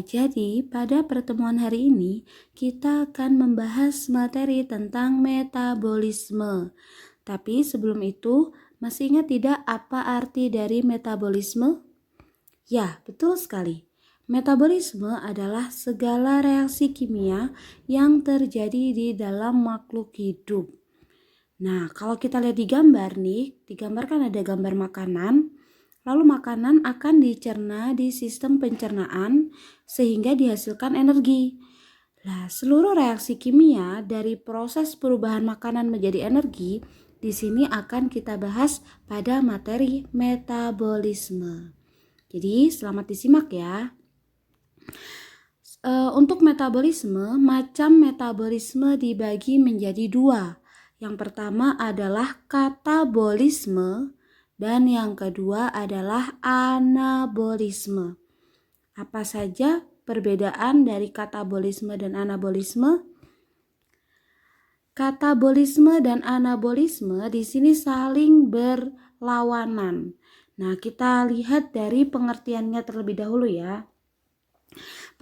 jadi pada pertemuan hari ini kita akan membahas materi tentang metabolisme. Tapi sebelum itu, masih ingat tidak apa arti dari metabolisme? Ya, betul sekali. Metabolisme adalah segala reaksi kimia yang terjadi di dalam makhluk hidup. Nah, kalau kita lihat di gambar nih, digambarkan ada gambar makanan. Lalu makanan akan dicerna di sistem pencernaan sehingga dihasilkan energi. Nah, seluruh reaksi kimia dari proses perubahan makanan menjadi energi di sini akan kita bahas pada materi metabolisme. Jadi, selamat disimak ya. Untuk metabolisme, macam metabolisme dibagi menjadi dua. Yang pertama adalah katabolisme dan yang kedua adalah anabolisme. Apa saja perbedaan dari katabolisme dan anabolisme? Katabolisme dan anabolisme di sini saling berlawanan. Nah, kita lihat dari pengertiannya terlebih dahulu ya.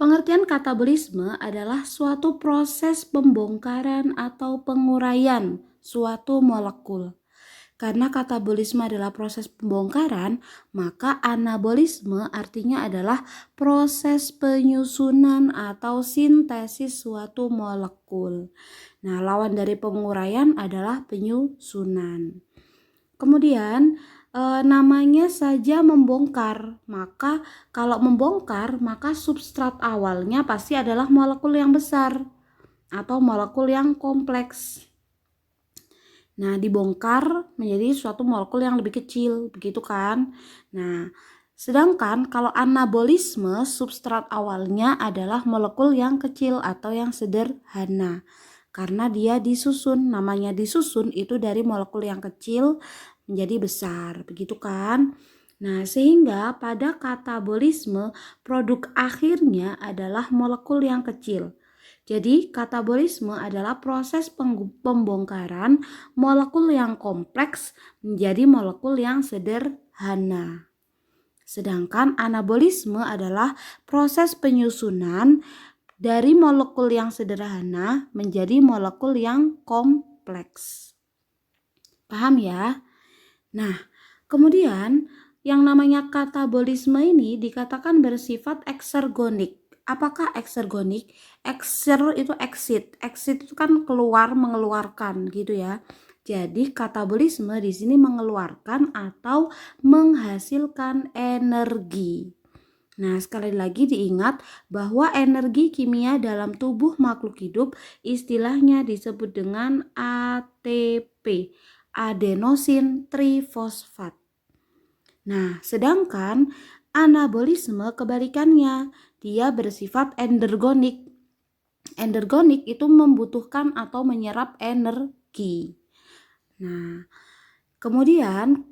Pengertian katabolisme adalah suatu proses pembongkaran atau penguraian suatu molekul. Karena katabolisme adalah proses pembongkaran, maka anabolisme artinya adalah proses penyusunan atau sintesis suatu molekul. Nah, lawan dari penguraian adalah penyusunan. Kemudian namanya saja membongkar, maka kalau membongkar maka substrat awalnya pasti adalah molekul yang besar atau molekul yang kompleks. Nah, dibongkar menjadi suatu molekul yang lebih kecil, begitu kan? Nah, sedangkan kalau anabolisme, substrat awalnya adalah molekul yang kecil atau yang sederhana. Karena dia disusun, namanya disusun itu dari molekul yang kecil menjadi besar, begitu kan? Nah, sehingga pada katabolisme, produk akhirnya adalah molekul yang kecil. Jadi, katabolisme adalah proses pembongkaran molekul yang kompleks menjadi molekul yang sederhana. Sedangkan anabolisme adalah proses penyusunan dari molekul yang sederhana menjadi molekul yang kompleks. Paham ya? Nah, kemudian yang namanya katabolisme ini dikatakan bersifat eksergonik. Apakah eksergonik? Ekser itu exit itu kan keluar, mengeluarkan gitu ya. Jadi katabolisme di sini mengeluarkan atau menghasilkan energi. Nah, sekali lagi diingat bahwa energi kimia dalam tubuh makhluk hidup istilahnya disebut dengan ATP, adenosin trifosfat. Nah, sedangkan anabolisme kebalikannya, dia bersifat endergonik. Endergonik itu membutuhkan atau menyerap energi. Nah, kemudian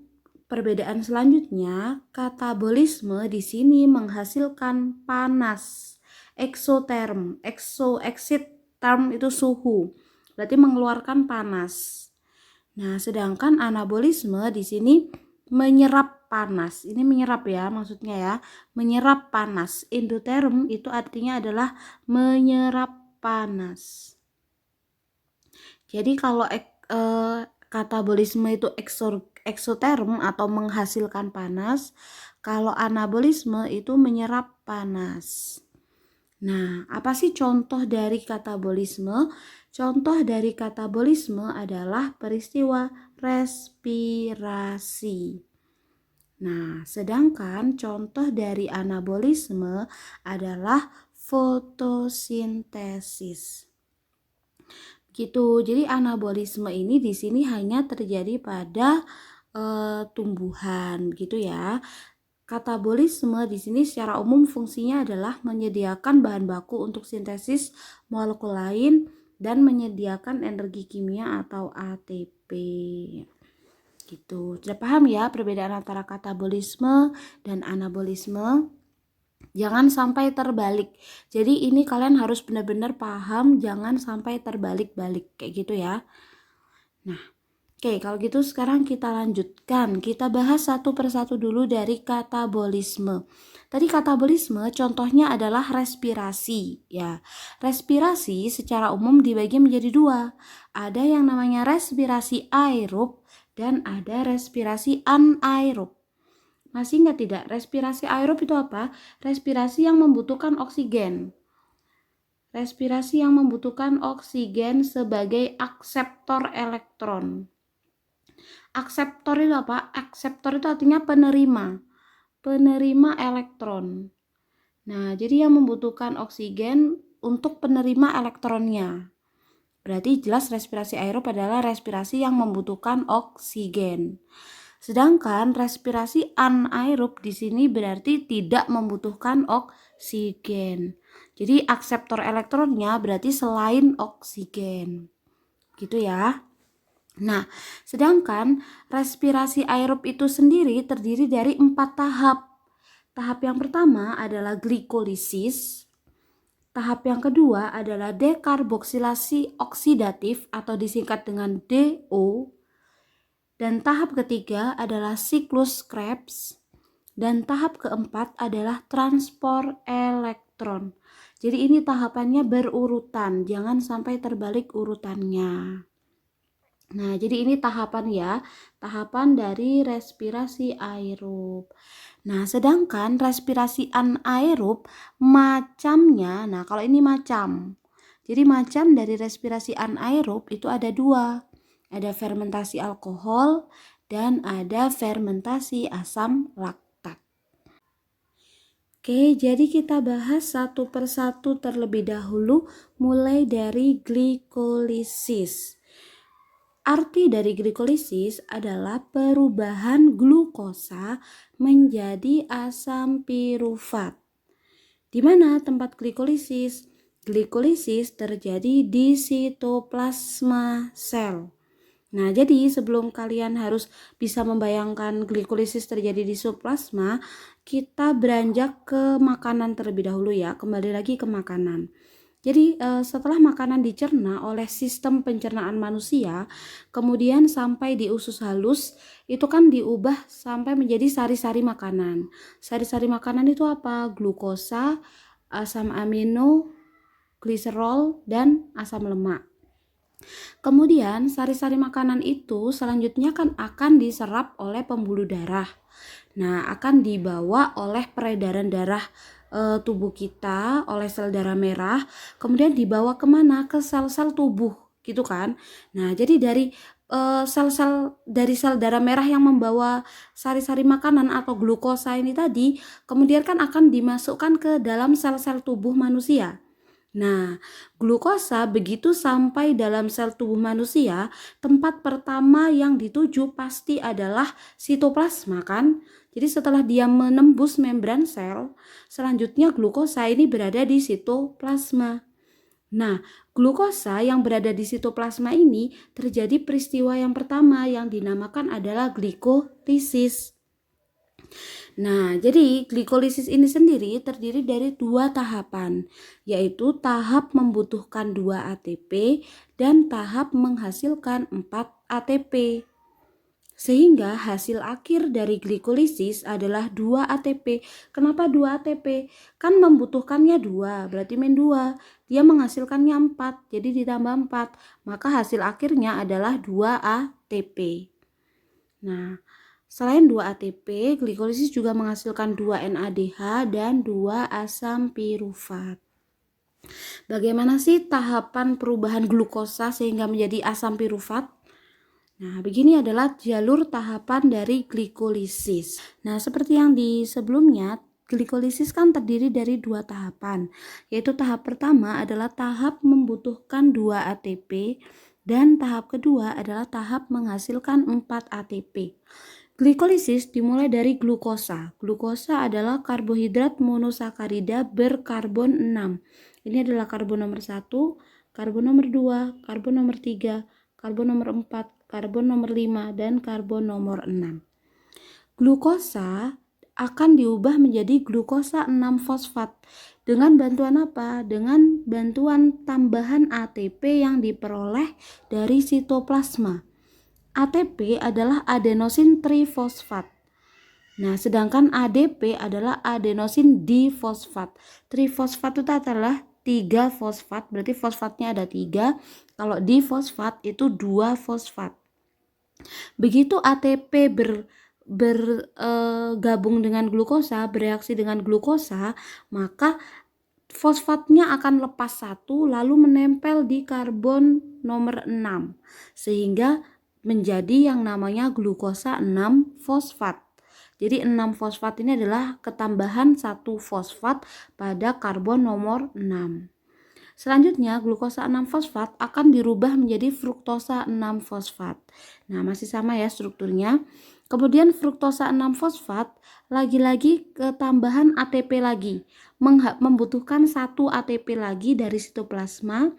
perbedaan selanjutnya, katabolisme di sini menghasilkan panas, eksoterm. Exit-term itu suhu, berarti mengeluarkan panas. Nah, sedangkan anabolisme di sini menyerap panas. Ini menyerap ya, maksudnya ya, menyerap panas. Endotherm itu artinya adalah menyerap panas. Jadi kalau katabolisme itu eksoterm atau menghasilkan panas, kalau anabolisme itu menyerap panas. Nah, apa sih contoh dari katabolisme? Contoh dari katabolisme adalah peristiwa respirasi. Nah, sedangkan contoh dari anabolisme adalah fotosintesis. Gitu. Jadi anabolisme ini di sini hanya terjadi pada tumbuhan gitu ya. Katabolisme di sini secara umum fungsinya adalah menyediakan bahan baku untuk sintesis molekul lain dan menyediakan energi kimia atau ATP. Gitu. Sudah paham ya perbedaan antara katabolisme dan anabolisme? Jangan sampai terbalik. Jadi ini kalian harus benar-benar paham, jangan sampai terbalik-balik kayak gitu ya. Nah, Oke, kalau gitu sekarang kita lanjutkan. Kita bahas satu persatu dulu dari katabolisme. Tadi katabolisme contohnya adalah respirasi, ya. Respirasi secara umum dibagi menjadi dua. Ada yang namanya respirasi aerob dan ada respirasi anaerob. Masih ingat tidak? Respirasi aerob itu apa? Respirasi yang membutuhkan oksigen. Respirasi yang membutuhkan oksigen sebagai akseptor elektron. Akseptor itu apa? Akseptor itu artinya penerima elektron. Nah, jadi yang membutuhkan oksigen untuk penerima elektronnya. Berarti jelas respirasi aerob adalah respirasi yang membutuhkan oksigen. Sedangkan respirasi anaerob di sini berarti tidak membutuhkan oksigen. Jadi akseptor elektronnya berarti selain oksigen. Gitu ya. Nah, sedangkan respirasi aerob itu sendiri terdiri dari 4 tahap. Tahap yang pertama adalah glikolisis. Tahap yang kedua adalah dekarboksilasi oksidatif atau disingkat dengan DO. Dan tahap ketiga adalah siklus Krebs. Dan tahap keempat adalah transport elektron. Jadi ini tahapannya berurutan, jangan sampai terbalik urutannya. Nah, jadi ini tahapan ya, tahapan dari respirasi aerob. Nah, sedangkan respirasi anaerob macamnya, nah kalau ini macam. Jadi macam dari respirasi anaerob itu ada dua. Ada fermentasi alkohol dan ada fermentasi asam laktat. Oke, jadi kita bahas satu persatu terlebih dahulu mulai dari glikolisis. Arti dari glikolisis adalah perubahan glukosa menjadi asam pirufat. Di mana tempat glikolisis? Glikolisis terjadi di sitoplasma sel. Nah, jadi sebelum kalian harus bisa membayangkan glikolisis terjadi di sitoplasma, kita beranjak ke makanan terlebih dahulu ya. Kembali lagi ke makanan. Jadi setelah makanan dicerna oleh sistem pencernaan manusia, kemudian sampai di usus halus, itu kan diubah sampai menjadi sari-sari makanan. Sari-sari makanan itu apa? Glukosa, asam amino, gliserol, dan asam lemak. Kemudian sari-sari makanan itu selanjutnya kan akan diserap oleh pembuluh darah. Nah, akan dibawa oleh peredaran darah tubuh kita oleh sel darah merah, kemudian dibawa kemana? Ke sel-sel tubuh, gitu kan? Nah, jadi dari sel darah merah yang membawa sari-sari makanan atau glukosa ini tadi, kemudian kan akan dimasukkan ke dalam sel-sel tubuh manusia. Nah, glukosa begitu sampai dalam sel tubuh manusia, tempat pertama yang dituju pasti adalah sitoplasma kan? Jadi setelah dia menembus membran sel, selanjutnya glukosa ini berada di sitoplasma. Nah, glukosa yang berada di sitoplasma ini terjadi peristiwa yang pertama yang dinamakan adalah glikolisis. Nah, jadi glikolisis ini sendiri terdiri dari dua tahapan, yaitu tahap membutuhkan 2 ATP dan tahap menghasilkan 4 ATP. Sehingga hasil akhir dari glikolisis adalah 2 ATP. Kenapa 2 ATP? Kan membutuhkannya 2, berarti min 2. Dia menghasilkannya 4, jadi ditambah 4. Maka hasil akhirnya adalah 2 ATP. Nah, selain 2 ATP, glikolisis juga menghasilkan 2 NADH dan 2 asam pirufat. Bagaimana sih tahapan perubahan glukosa sehingga menjadi asam pirufat? Nah, begini adalah jalur tahapan dari glikolisis. Nah, seperti yang di sebelumnya, glikolisis kan terdiri dari 2 tahapan, yaitu tahap pertama adalah tahap membutuhkan 2 ATP dan tahap kedua adalah tahap menghasilkan 4 ATP. Glikolisis dimulai dari glukosa. Glukosa adalah karbohidrat monosakarida berkarbon 6. Ini adalah karbon nomor 1, karbon nomor 2, karbon nomor 3, karbon nomor 4, karbon nomor 5, dan karbon nomor 6. Glukosa akan diubah menjadi glukosa 6-fosfat. Dengan bantuan apa? Dengan bantuan tambahan ATP yang diperoleh dari sitoplasma. ATP adalah adenosin trifosfat. Nah, sedangkan ADP adalah adenosin difosfat. Trifosfat itu adalah 3 fosfat, berarti fosfatnya ada 3. Kalau difosfat itu 2 fosfat. Begitu ATP bergabung dengan glukosa, bereaksi dengan glukosa, maka fosfatnya akan lepas satu lalu menempel di karbon nomor 6 sehingga menjadi yang namanya glukosa 6 fosfat. Jadi 6 fosfat ini adalah ketambahan 1 fosfat pada karbon nomor 6. Selanjutnya glukosa 6 fosfat akan dirubah menjadi fruktosa 6 fosfat. Nah, masih sama ya strukturnya. Kemudian fruktosa 6 fosfat lagi-lagi ketambahan ATP lagi, membutuhkan 1 ATP lagi dari sitoplasma,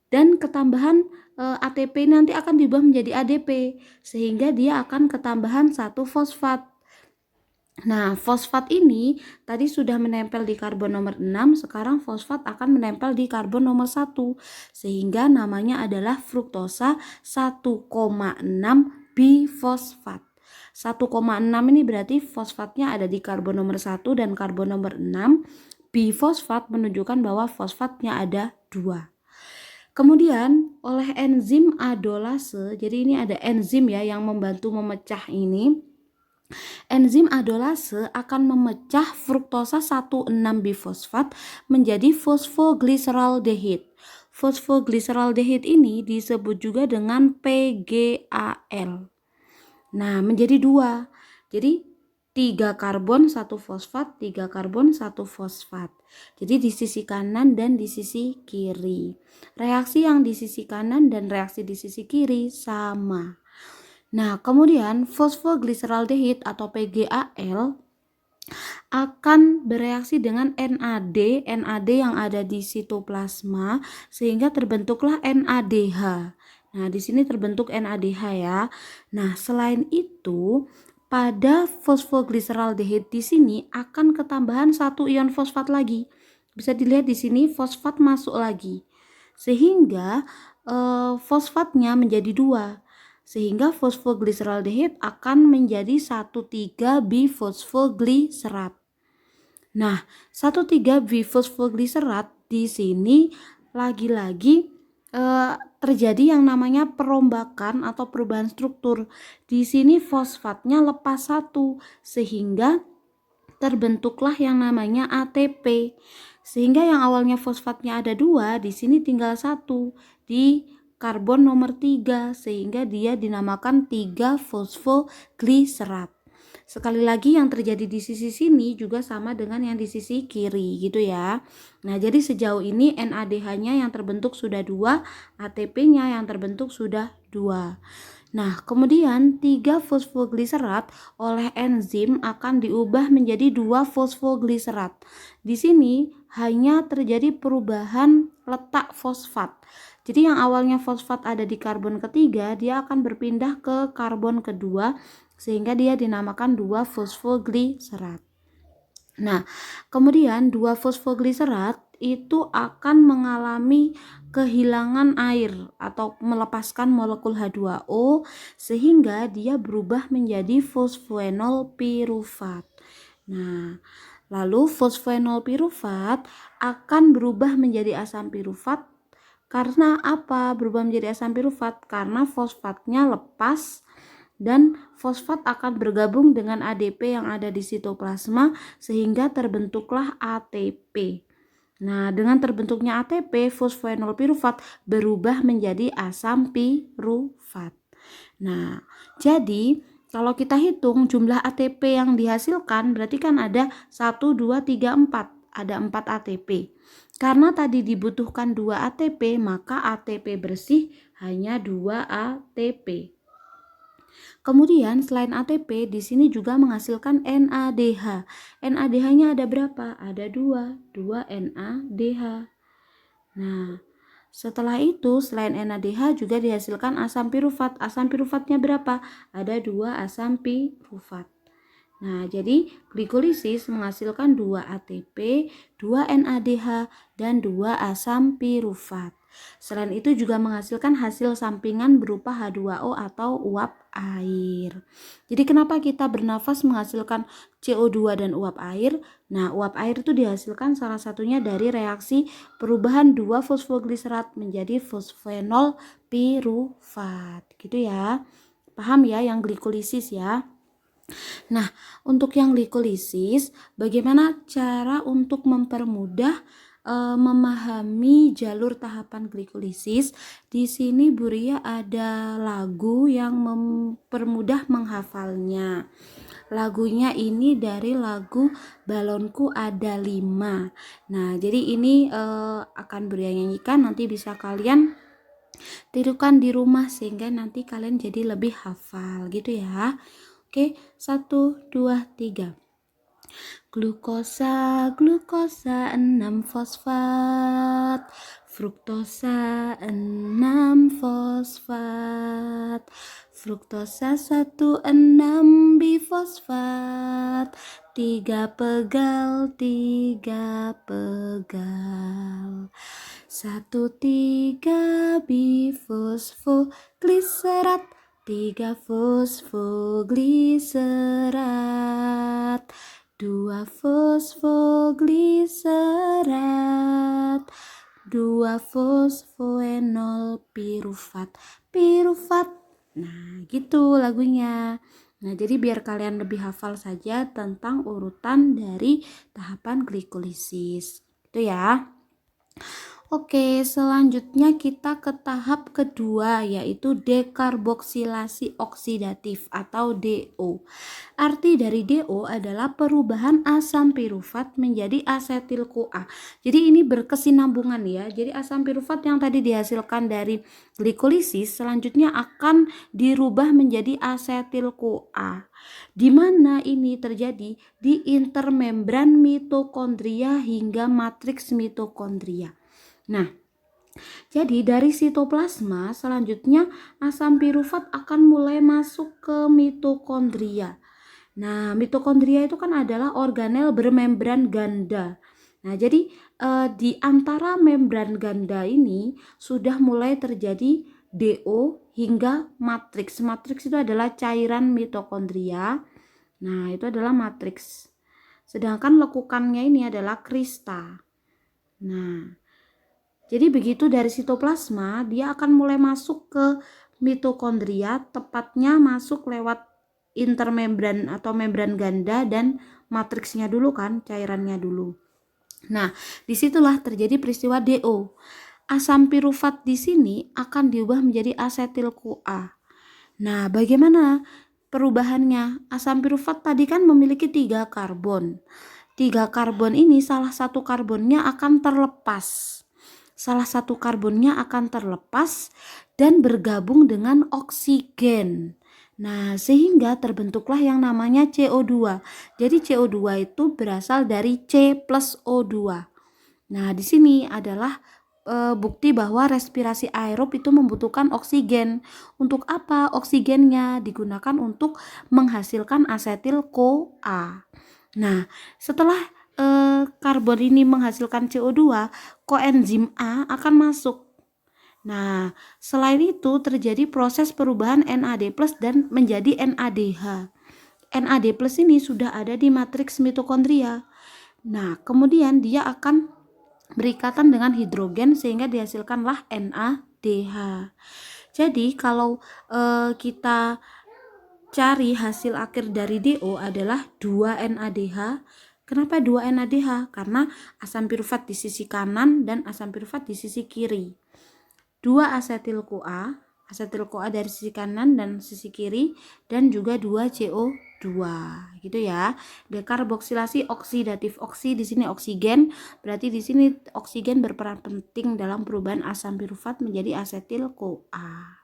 dan ketambahan ATP nanti akan diubah menjadi ADP sehingga dia akan ketambahan 1 fosfat. Nah, fosfat ini tadi sudah menempel di karbon nomor 6, sekarang fosfat akan menempel di karbon nomor 1 sehingga namanya adalah fruktosa 1,6 bifosfat. 1,6 ini berarti fosfatnya ada di karbon nomor 1 dan karbon nomor 6. Bifosfat menunjukkan bahwa fosfatnya ada 2. Kemudian oleh enzim adolase, jadi ini ada enzim ya yang membantu memecah ini. Enzim adolase akan memecah fruktosa 1,6 bifosfat menjadi fosfoglyceraldehid. Fosfoglyceraldehid ini disebut juga dengan PGAL. Nah, menjadi 2. Jadi 3 karbon 1 fosfat, 3 karbon 1 fosfat. Jadi di sisi kanan dan di sisi kiri. Reaksi yang di sisi kanan dan reaksi di sisi kiri sama. Nah, kemudian fosfoglyceraldehid atau PGAL akan bereaksi dengan NAD yang ada di sitoplasma sehingga terbentuklah NADH. Nah, di sini terbentuk NADH ya. Nah, selain itu pada fosfoglyceraldehid di sini akan ketambahan 1 ion fosfat lagi. Bisa dilihat di sini fosfat masuk lagi. Sehingga fosfatnya menjadi 2. Sehingga fosfoglyceraldehid akan menjadi 1,3 bifosfoglycerat. Nah, 1,3 bifosfoglycerat di sini lagi-lagi terjadi yang namanya perombakan atau perubahan struktur. Di sini fosfatnya lepas 1 sehingga terbentuklah yang namanya ATP. Sehingga yang awalnya fosfatnya ada 2, di sini tinggal 1 di karbon nomor 3 sehingga dia dinamakan 3 fosfoglycerat. Sekali lagi yang terjadi di sisi sini juga sama dengan yang di sisi kiri gitu ya. Nah, jadi sejauh ini NADH-nya yang terbentuk sudah 2, ATP-nya yang terbentuk sudah 2. Nah, kemudian 3 fosfogliserat oleh enzim akan diubah menjadi 2 fosfogliserat. Di sini hanya terjadi perubahan letak fosfat. Jadi yang awalnya fosfat ada di karbon ketiga, dia akan berpindah ke karbon kedua sehingga dia dinamakan 2 fosfogliserat. Nah, kemudian 2 fosfogliserat itu akan mengalami kehilangan air atau melepaskan molekul H2O sehingga dia berubah menjadi fosfoenol pirufat. Nah, lalu fosfoenol pirufat akan berubah menjadi asam pirufat. Karena apa? Berubah menjadi asam pirufat karena fosfatnya lepas dan fosfat akan bergabung dengan ADP yang ada di sitoplasma sehingga terbentuklah ATP. Nah, dengan terbentuknya ATP, fosfoenol pirufat berubah menjadi asam pirufat. Nah, jadi kalau kita hitung jumlah ATP yang dihasilkan berarti kan ada 1, 2, 3, 4. Ada 4 ATP. Karena tadi dibutuhkan 2 ATP, maka ATP bersih hanya 2 ATP. Kemudian selain ATP di sini juga menghasilkan NADH. NADH-nya ada berapa? Ada 2 NADH. Nah, setelah itu selain NADH juga dihasilkan asam pirufat. Asam pirufatnya berapa? Ada 2 asam pirufat. Nah, jadi glikolisis menghasilkan 2 ATP, 2 NADH, dan 2 asam pirufat. Selain itu juga menghasilkan hasil sampingan berupa H2O atau uap air. Jadi kenapa kita bernafas menghasilkan CO2 dan uap air? Nah, uap air itu dihasilkan salah satunya dari reaksi perubahan 2-fosfogliserat menjadi fosfenol pirufat. Gitu ya. Paham ya yang glikolisis ya? Nah, untuk yang glikolisis, bagaimana cara untuk mempermudah memahami jalur tahapan glikolisis? Di sini Bu Ria ada lagu yang mempermudah menghafalnya. Lagunya ini dari lagu Balonku Ada 5. Nah, jadi ini akan Bu Ria nyanyikan, nanti bisa kalian tirukan di rumah sehingga nanti kalian jadi lebih hafal gitu ya. Oke, 1, 2, 3. Glukosa, glukosa 6 fosfat. Fruktosa 6 fosfat. Fruktosa 1 6 bifosfat. 3 pegal, 3 pegal. 1 3 bifosfoglyserat. 3 fosfogliserat. 2 fosfogliserat. 2 fosfoenol pirufat. Nah, gitu lagunya. Nah, jadi biar kalian lebih hafal saja tentang urutan dari tahapan glikolisis. Itu ya. Oke, selanjutnya kita ke tahap kedua yaitu dekarboksilasi oksidatif atau DO. Arti dari DO adalah perubahan asam pirufat menjadi asetil CoA. Jadi ini berkesinambungan ya. Jadi asam pirufat yang tadi dihasilkan dari glikolisis selanjutnya akan dirubah menjadi asetil CoA. Di mana ini terjadi di intermembran mitokondria hingga matriks mitokondria. Nah, jadi dari sitoplasma selanjutnya asam pirufat akan mulai masuk ke mitokondria. Nah, mitokondria itu kan adalah organel bermembran ganda. Nah, jadi di antara membran ganda ini sudah mulai terjadi DO hingga matriks. Matriks itu adalah cairan mitokondria. Nah, itu adalah matriks. Sedangkan lekukannya ini adalah krista. Nah, jadi begitu dari sitoplasma, dia akan mulai masuk ke mitokondria, tepatnya masuk lewat intermembran atau membran ganda dan matriksnya dulu kan, cairannya dulu. Nah, disitulah terjadi peristiwa DO. Asam pirufat di sini akan diubah menjadi asetil CoA. Nah, bagaimana perubahannya? Asam pirufat tadi kan memiliki 3 karbon. 3 karbon ini salah satu karbonnya akan terlepas. Salah satu karbonnya akan terlepas dan bergabung dengan oksigen. Nah, sehingga terbentuklah yang namanya CO2. Jadi CO2 itu berasal dari C plus O2. Nah, di sini adalah bukti bahwa respirasi aerob itu membutuhkan oksigen. Untuk apa? Oksigennya digunakan untuk menghasilkan asetil CoA. Nah, setelah karbon ini menghasilkan CO2, koenzim A akan masuk. Nah, selain itu terjadi proses perubahan NAD+ dan menjadi NADH. NAD+ ini sudah ada di matriks mitokondria. Nah, kemudian dia akan berikatan dengan hidrogen sehingga dihasilkanlah NADH. Jadi, kalau kita cari hasil akhir dari DO adalah 2 NADH. Kenapa 2 NADH? Karena asam pirufat di sisi kanan dan asam pirufat di sisi kiri. 2 asetil CoA dari sisi kanan dan sisi kiri, dan juga 2 CO2 gitu ya. Dekarboksilasi oksidatif, oksi di sini oksigen, berarti di sini oksigen berperan penting dalam perubahan asam pirufat menjadi asetil CoA.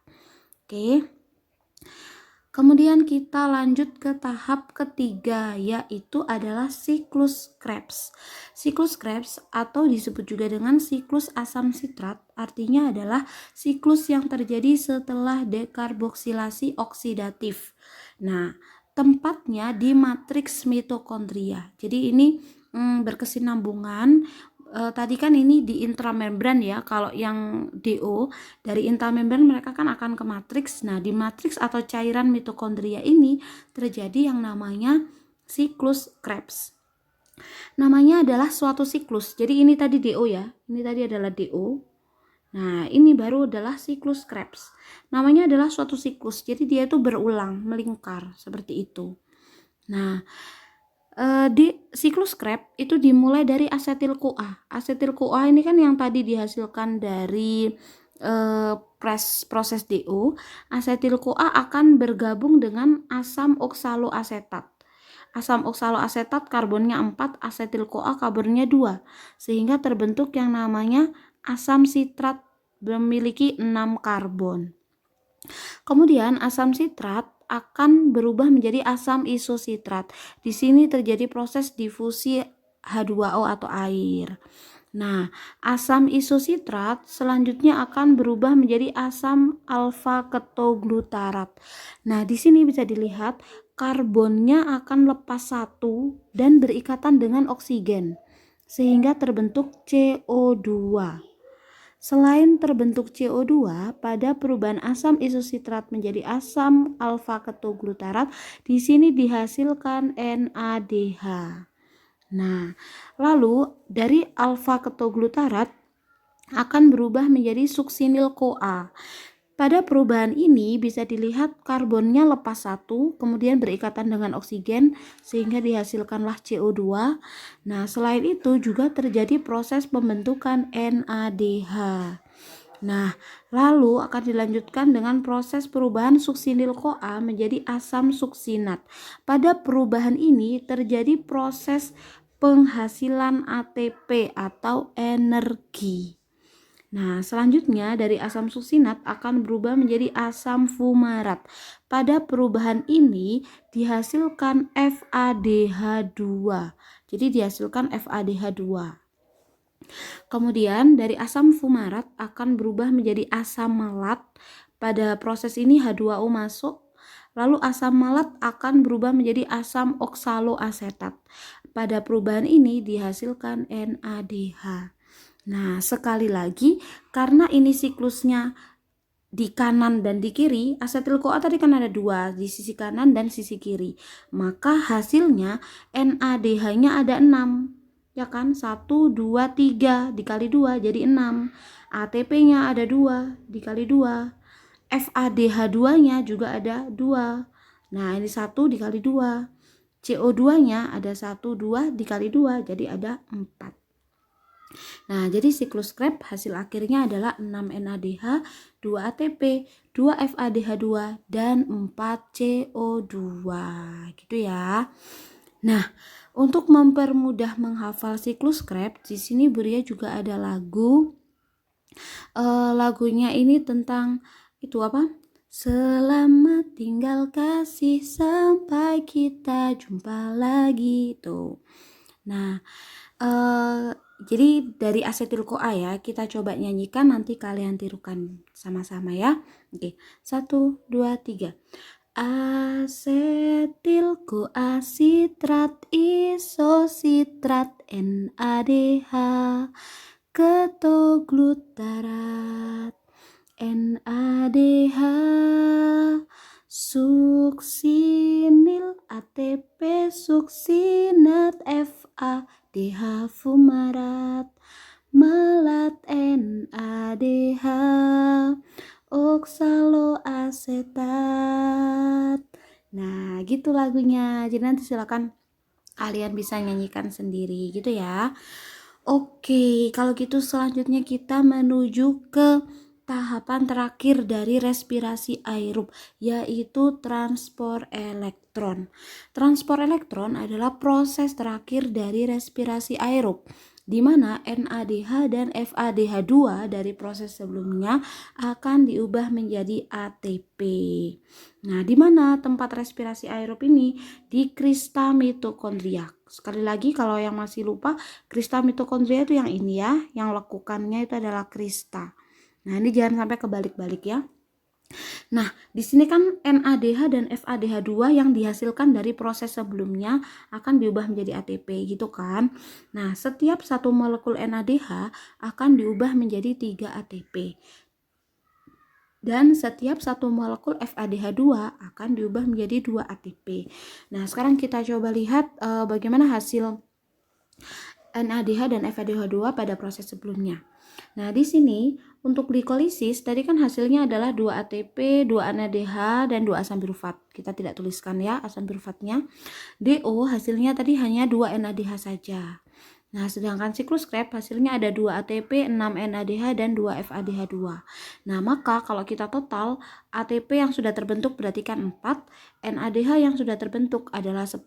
Oke. Kemudian kita lanjut ke tahap ketiga, yaitu adalah siklus Krebs. Siklus Krebs atau disebut juga dengan siklus asam sitrat, artinya adalah siklus yang terjadi setelah dekarboksilasi oksidatif. Nah, tempatnya di matriks mitokondria. Jadi ini berkesinambungan tadi kan ini di intramembran ya. Kalau yang DO dari intramembran mereka kan akan ke matriks. Nah, di matriks atau cairan mitokondria ini terjadi yang namanya siklus Krebs. Namanya adalah suatu siklus. Jadi ini tadi DO ya. Ini tadi adalah DO. Nah, ini baru adalah siklus Krebs. Namanya adalah suatu siklus. Jadi dia itu berulang, melingkar seperti itu. Nah, di siklus Krebs itu dimulai dari asetil-CoA. Asetil-CoA ini kan yang tadi dihasilkan dari proses DO. Asetil-CoA akan bergabung dengan asam oksaloasetat. Asam oksaloasetat karbonnya 4, asetil-CoA karbonnya 2, sehingga terbentuk yang namanya asam sitrat memiliki 6 karbon. Kemudian asam sitrat akan berubah menjadi asam isositrat. Di sini terjadi proses difusi H2O atau air. Nah, asam isositrat selanjutnya akan berubah menjadi asam alfa ketoglutarat. Nah, di sini bisa dilihat karbonnya akan lepas satu dan berikatan dengan oksigen sehingga terbentuk CO2. Selain terbentuk CO2, pada perubahan asam isositrat menjadi asam alfa ketoglutarat, di sini dihasilkan NADH. Nah, lalu dari alfa ketoglutarat akan berubah menjadi suksinil-CoA. Pada perubahan ini bisa dilihat karbonnya lepas satu, kemudian berikatan dengan oksigen sehingga dihasilkanlah CO2. Nah, selain itu juga terjadi proses pembentukan NADH. Nah, lalu akan dilanjutkan dengan proses perubahan suksinil-CoA menjadi asam suksinat. Pada perubahan ini terjadi proses penghasilan ATP atau energi. Nah, selanjutnya dari asam suksinat akan berubah menjadi asam fumarat. Pada perubahan ini dihasilkan FADH2. Jadi dihasilkan FADH2. Kemudian dari asam fumarat akan berubah menjadi asam malat. Pada proses ini H2O masuk. Lalu asam malat akan berubah menjadi asam oksaloasetat. Pada perubahan ini dihasilkan NADH. Nah, sekali lagi, karena ini siklusnya di kanan dan di kiri, asetil-CoA tadi kan ada 2, di sisi kanan dan sisi kiri. Maka hasilnya NADH-nya ada 6. Ya kan? 1, 2, 3 dikali 2 jadi 6. ATP-nya ada 2 dikali 2. FADH2-nya juga ada 2. Nah, ini 1 dikali 2. CO2-nya ada 1, 2 dikali 2 jadi ada 4. Nah, jadi siklus Krebs hasil akhirnya adalah 6 NADH, 2 ATP, 2 FADH2, dan 4 CO2. Gitu ya. Nah, untuk mempermudah menghafal siklus Krebs, di sini Buria juga ada lagu. Lagunya ini tentang itu apa? Selamat tinggal kasih sampai kita jumpa lagi tuh. Nah, jadi dari asetil-CoA ya, kita coba nyanyikan, nanti kalian tirukan sama-sama ya. Oke, 1, 2, 3. Asetil-CoA sitrat isositrat NADH ketoglutarat NADH suksinil ATP suksinat FADH fumarat malat NADH oksaloasetat. Nah, gitu lagunya. Jadi nanti silakan kalian bisa nyanyikan sendiri gitu ya. Oke, kalau gitu selanjutnya kita menuju ke tahapan terakhir dari respirasi aerob, yaitu transport elektron. Transport elektron adalah proses terakhir dari respirasi aerob, di mana NADH dan FADH2 dari proses sebelumnya akan diubah menjadi ATP. Nah, di mana tempat respirasi aerob ini? Di krista mitokondria. Sekali lagi kalau yang masih lupa, krista mitokondria itu yang ini ya, yang lekukannya itu adalah krista. Nah, ini jangan sampai kebalik-balik ya. Nah, di sini kan NADH dan FADH2 yang dihasilkan dari proses sebelumnya akan diubah menjadi ATP gitu kan. Nah, setiap satu molekul NADH akan diubah menjadi 3 ATP. Dan setiap satu molekul FADH2 akan diubah menjadi 2 ATP. Nah, sekarang kita coba lihat bagaimana hasil NADH dan FADH2 pada proses sebelumnya. Nah, di sini untuk glikolisis tadi kan hasilnya adalah 2 ATP, 2 NADH dan 2 asam pirufat. Kita tidak tuliskan ya asam pirufatnya. DO hasilnya tadi hanya 2 NADH saja. Nah, sedangkan siklus Krebs hasilnya ada 2 ATP, 6 NADH, dan 2 FADH2. Nah, maka kalau kita total, ATP yang sudah terbentuk berarti kan 4, NADH yang sudah terbentuk adalah 10,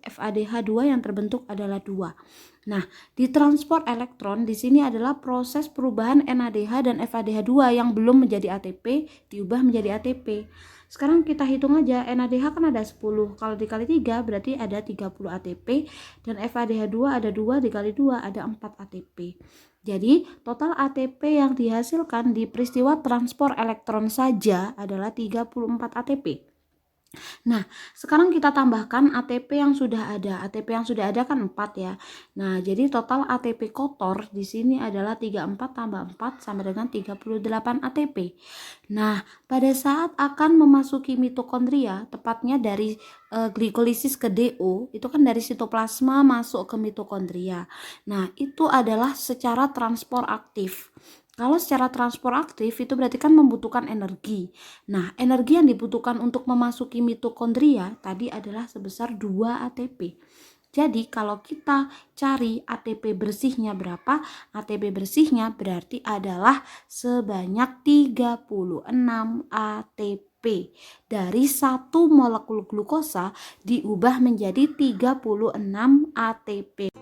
FADH2 yang terbentuk adalah 2. Nah, di transport elektron di sini adalah proses perubahan NADH dan FADH2 yang belum menjadi ATP diubah menjadi ATP. Sekarang kita hitung aja, NADH kan ada 10, kalau dikali 3 berarti ada 30 ATP, dan FADH2 ada 2 dikali 2 ada 4 ATP. Jadi total ATP yang dihasilkan di peristiwa transport elektron saja adalah 34 ATP. Nah, sekarang kita tambahkan ATP yang sudah ada. ATP yang sudah ada kan 4 ya. Nah, jadi total ATP kotor di sini adalah 34 tambah 4 sama dengan 38 ATP. Nah, pada saat akan memasuki mitokondria, tepatnya dari glikolisis ke DO, itu kan dari sitoplasma masuk ke mitokondria. Nah, itu adalah secara transport aktif. Kalau secara transport aktif itu berarti kan membutuhkan energi. Nah, energi yang dibutuhkan untuk memasuki mitokondria tadi adalah sebesar 2 ATP. Jadi kalau kita cari ATP bersihnya berapa? ATP bersihnya berarti adalah sebanyak 36 ATP. Dari satu molekul glukosa diubah menjadi 36 ATP.